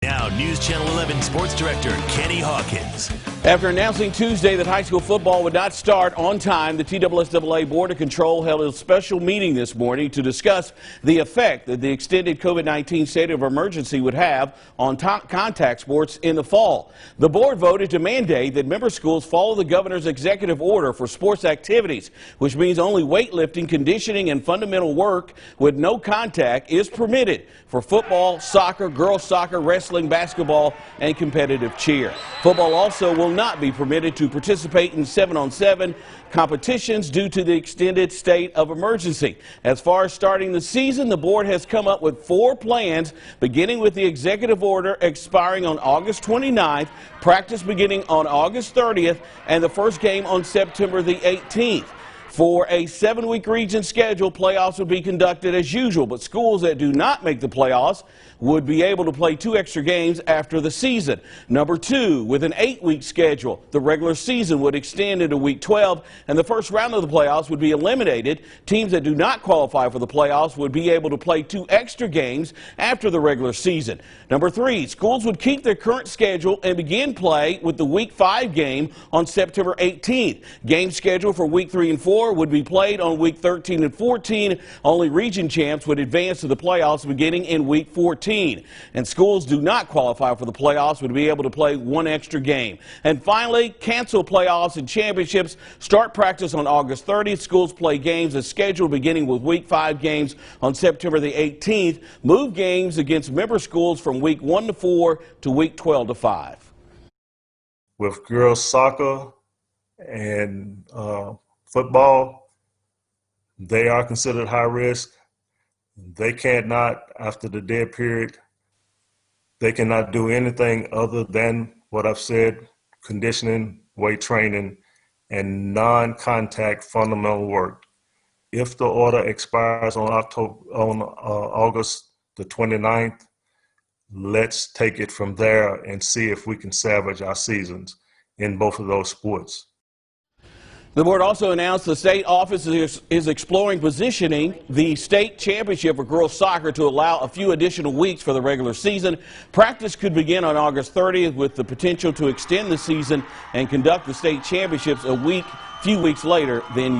Now, News Channel 11 Sports Director Kenny Hawkins. After announcing Tuesday that high school football would not start on time, the TSSAA Board of Control held a special meeting this morning to discuss the effect that the extended COVID-19 state of emergency would have on contact sports in the fall. The board voted to mandate that member schools follow the governor's executive order for sports activities, which means only weightlifting, conditioning, and fundamental work with no contact is permitted for football, soccer, girls soccer, wrestling, basketball, and competitive cheer. Football also will not be permitted to participate in 7-on-7 competitions due to the extended state of emergency. As far as starting the season, the board has come up with 4 plans, beginning with the executive order expiring on August 29th, practice beginning on August 30th, and the first game on September the 18th. For a 7-week region schedule, playoffs would be conducted as usual, but schools that do not make the playoffs would be able to play 2 extra games after the season. Number 2, with an 8-week schedule, the regular season would extend into week 12, and the first round of the playoffs would be eliminated. Teams that do not qualify for the playoffs would be able to play 2 extra games after the regular season. Number 3, schools would keep their current schedule and begin play with the week 5 game on September 18th. Game schedule for week 3 and 4 would be played on week 13 and 14. Only region champs would advance to the playoffs beginning in week 14. And schools do not qualify for the playoffs would be able to play 1 extra game. And finally, cancel playoffs and championships. Start practice on August 30th. Schools play games as scheduled beginning with week 5 games on September the 18th. Move games against member schools from week 1 to 4 to week 12 to 5. With girls soccer and football, they are considered high risk. They cannot, after the dead period, they cannot do anything other than what I've said: conditioning, weight training, and non-contact fundamental work. If the order expires on August the 29th, let's take it from there and see if we can salvage our seasons in both of those sports. The board also announced the state office is exploring positioning the state championship for girls soccer to allow a few additional weeks for the regular season. Practice could begin on August 30th with the potential to extend the season and conduct the state championships a few weeks later than